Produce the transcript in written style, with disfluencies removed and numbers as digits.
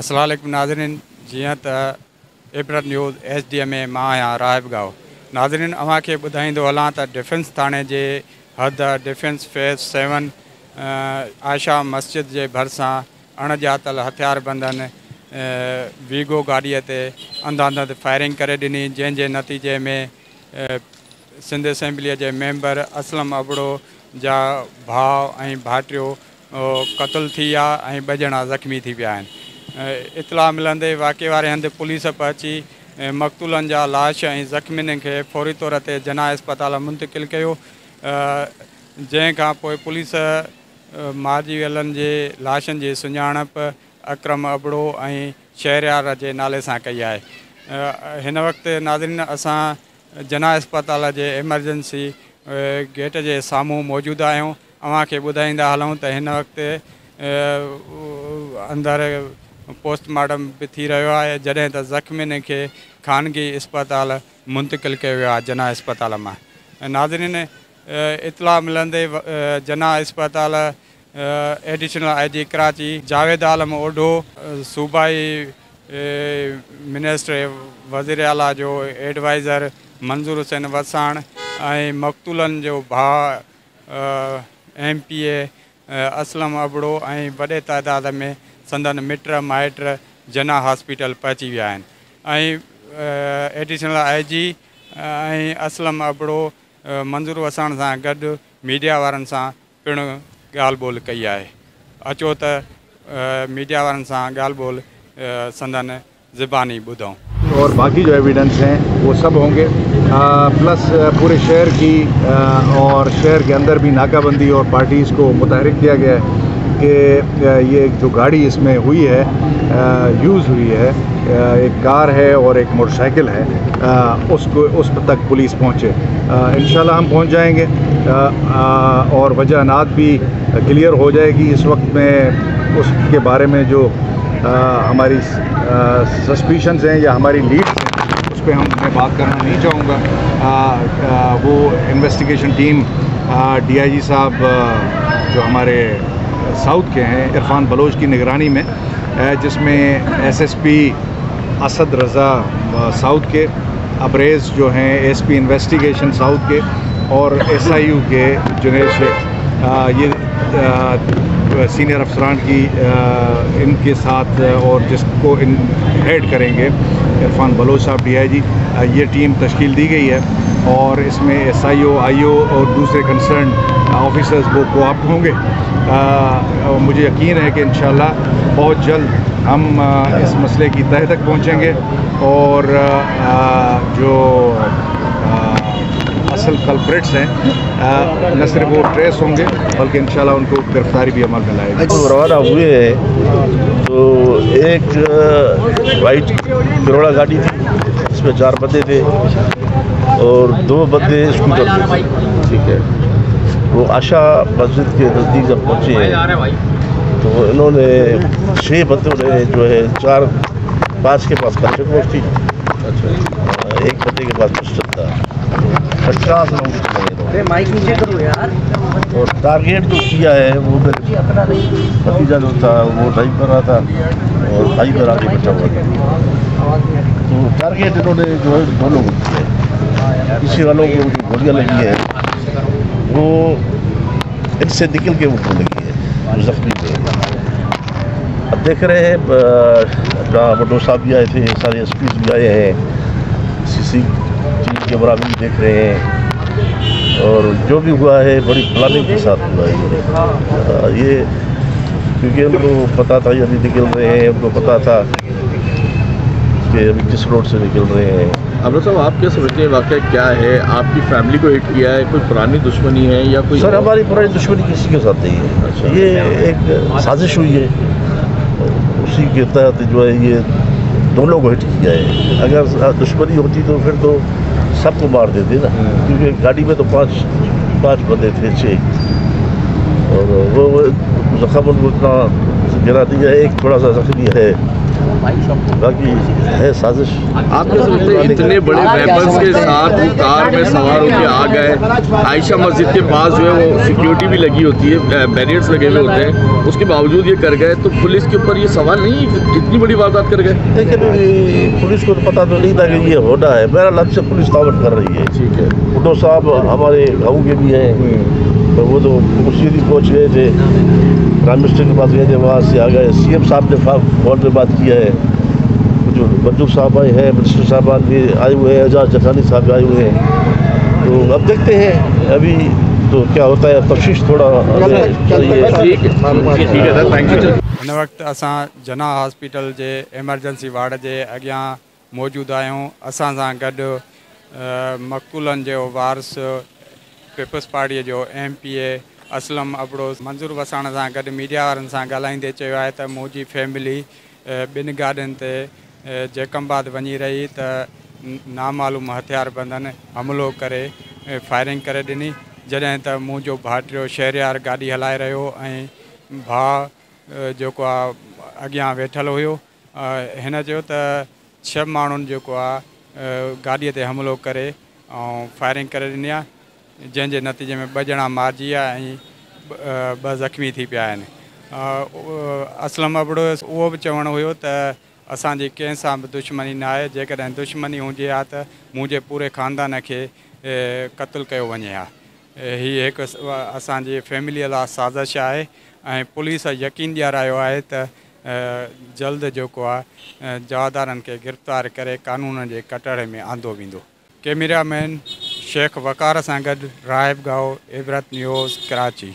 अस्सलाम वालेकुम नाज़रीन, जियां त इबरत न्यूज़ SDM में मां आहियां राहिब गांव। नाज़रीन, अव्हांखे ॿुधाईंदो हलां त डिफेंस थाणे जे हद डिफेंस फेज़ 7 आयशा मस्जिद जे भरिसां अणॼातल हथियारबंदनि वीगो गाॾीअ ते अंधाधुंध फायरिंग करे ॾिनी, जंहिंजे नतीजे में सिंध असेंबलीअ जे मेंबर असलम अबड़ो जा भाउ ऐं भाइटियो क़तल थी विया ऐं 2 ॼणा ज़ख़्मी थी विया आहिनि। इतला मिलंदे वाक़े वारे हंधि पुलिस पहुची मक़तूलनि जा लाश ऐं ज़ख़्मियुनि खे फौरी तौर ते जना अस्पताल मुंतक़िल कयो। जंहिं खां पोइ पुलिस मारिजी वियलनि जे लाशनि जी सुञाणप अकरम अबड़ो ऐं शहरयार जे नाले सां कई आहे। हिन वक़्तु नाज़रीन असां जना अस्पताल जे एमरजेंसी गेट जे साम्हूं मौजूदु आहियूं। अव्हांखे ॿुधाईंदा हलूं त हिन वक़्तु अंदरि पोस्टमार्टम बि थी रहियो आहे, जॾहिं त ज़ख़्मियुनि खे ख़ानगी अस्पताल मुंतक़िल कयो वियो आहे जना अस्पताल मां। नाज़रीन, इतला मिलंदे जना अस्पताल एडिशनल IG कराची जावेद आलम ओढो, सूबाई मिनिस्टर वज़ीर आला जो एडवाइज़र मंज़ूर हुसैन वसाण ऐं मक़तूलनि जो भाउ MPA असलम अबड़ो ऐं वॾे तइदाद में संदन मिट माइट जना हॉस्पिटल पहुची विया आहिनि ऐं एडिशनल IG ऐं असलम अबड़ो मंज़ूर वसाण सां गॾु मीडिया वारनि सां पिणु ॻाल्हि ॿोल कई आहे। अचो त मीडिया वारनि सां ॻाल्हि ॿोल संदन ज़बानी ॿुधूं। और बाकी जो एविडेंस हैं वो सब होंगे, प्लस पूरे शहर की और शहर के अंदर भी नाकाबंदी और पार्टीज़ को मुतहरिक किया गया है कि ये जो गाड़ी इसमें हुई है यूज़ हुई है, एक कार है और एक मोटरसाइकिल है, उस तक पुलिस पहुँचे। इंशाल्लाह हम पहुँच जाएंगे और वजहनात भी क्लियर हो जाएगी। इस वक्त में उसके बारे में जो हमारी सस्पिशंस हैं या हमारी लीड्स हैं उस पर मैं बात करना नहीं चाहूँगा। वो इन्वेस्टिगेशन टीम DIG साहब जो हमारे साउथ के हैं इरफान बलोच की निगरानी में, जिसमें SSP असद रज़ा साउथ के, अबरेज़ जो हैं SP इन्वेस्टिगेशन साउथ के और SIU के जुनैद शेख, ये सीनियर अफसरान की इनके साथ और जिसको हेड करेंगे इरफान बलोच साहब DIG, ये टीम तश्कील दी गई है और इसमें SIO IO और दूसरे कंसर्न ऑफिसर्स वो कोऑप्ट होंगे। मुझे यकीन है कि इंशाल्लाह बहुत जल्द हम इस मसले की तह तक पहुंचेंगे और जो असल कल्प्रिट्स हैं न सिर्फ वो ट्रेस होंगे बल्कि इंशाल्लाह उनको गिरफ्तारी भी अमल में लाएगी। तो रवाना हुए हैं तो एक वाइट करोड़ा गाड़ी थी, इसमें 4 बंदे थे और 2 बंदे स्कूटर पे थे। ठीक है, वो आशा मस्जिद के नज़दीक जब पहुँचे हैं तो इन्होंने 6 बंदों ने जो है 4-5 के पास काफी पोस्ट थी, एक बंदे के पास पिस्टल था, 50 लोग माइक नीचे करो यार। और टारगेट जो किया है वो भतीजा जो था वो ड्राइव कर रहा था और भाई पर आगे बैठा हुआ था। तो टारगेट इन्होंने जो है 2 लोगों को किया, किसी वालों को जो गोलियाँ लगी है वो इनसे निकल के उनको लगी है, जो जख्मी हुए। अब देख रहे हैं अपना बड्डो साहब भी आए थे, सारे SPs भी आए हैं, CCTV के बराबर भी देख रहे हैं और जो भी हुआ है बड़ी प्लानिंग के साथ हुआ है ये क्योंकि उनको पता था ये अभी निकल रहे हैं, उनको पता था कि अभी किस रोड से निकल रहे हैं। अब साहब आप क्या समझते हैं वाक़या क्या है? आपकी फैमिली को हिट किया है, कोई पुरानी दुश्मनी है या कोई? सर हमारी पुरानी दुश्मनी किसी के साथ नहीं है। अच्छा। ये एक साजिश हुई है, उसी के तहत जो है ये 2 लोगों को हिट किया है। अगर दुश्मनी होती तो फिर तो सबको मार देते ना, क्योंकि गाड़ी में तो 5 बंदे थे 6 और वो जख्म उनको इतना गिरा दिया है। एक थोड़ा सा जख्मी है बाकी है साजिश। आप क्या समझते हैं इतने बड़े वेपन्स के साथ वो कार में सवार होकर आ गए? आयशा मस्जिद के पास जो है वो सिक्योरिटी भी लगी होती है, बैरियर्स लगे हुए होते हैं, उसके बावजूद ये कर गए, तो पुलिस के ऊपर ये सवाल नहीं है कि इतनी बड़ी वारदात कर गए? लेकिन पुलिस को तो पता तो नहीं था कि ये होना है। मेरा लग से पुलिस तावट कर रही है। ठीक है। भुट्टो साहब हमारे गाँव के भी हैं, तो वो तो सीधी पहुँच गए थे, प्राइम मिनिस्टर के पास गए थे, वहाँ से आ गए। CM साहब ने फ़ोन पर बात किया है, जो मंजूर साहब आए हैं, मिनिस्टर साहब भी आए हुए हैं, एजाज जखानी साहब आए हुए हैं। तो अब देखते हैं अभी तो क्या होता है, तफ्तीश थोड़ा ठीक है सर, थैंक यू। इन वक्त असां जना हॉस्पिटल जे एमरजेंसी वार्ड जे अॻियां मौजूदु आहियूं। असां सां गॾु मक़तूलनि जो वारिस पीपल्स पार्टीअ जो MPA असलम अबड़ोस मंज़ूर वसाण सां गॾु मीडिया वारनि सां ॻाल्हाईंदे चयो आहे त मुंहिंजी फैमिली ॿिनि गाॾियुनि ते जैकम्बाद वञी रही त नामालूम हथियार बंदनि हमिलो करे फायरिंग करे ॾिनी, जॾहिं त मुंहिंजो भाइटियो शहरियार गाॾी हलाए रहियो ऐं भाउ जेको आहे अॻियां वेठल हुयो। हिन चयो त 6 माण्हुनि जेको आहे गाॾीअ ते हमिलो करे ऐं फायरिंग करे ॾिनी आहे, जंहिंजे नतीजे में 2 ॼणा मारिजी विया ऐं 2 ज़ख़्मी थी पिया आहिनि। असलम अबड़ोस उहो बि चवणु हुयो त असांजी कंहिं सां बि दुश्मनी न आहे, जेकॾहिं दुश्मनी हुजे हा त मुंहिंजे पूरे ख़ानदान खे क़त्ल कयो वञे हा। हीअ हिकु असांजी फैमिलीअ लाइ साज़िश आहे ऐं पुलिस यकीन ॾियारायो आहे त जल्द जेको आहे जवाबदारनि खे गिरफ़्तार करे कानून जे कटहरे में आंदो वेंदो। कैमरामैन शेख वक़ार सां गॾु राहिब गांव, इबरत न्यूज़, कराची।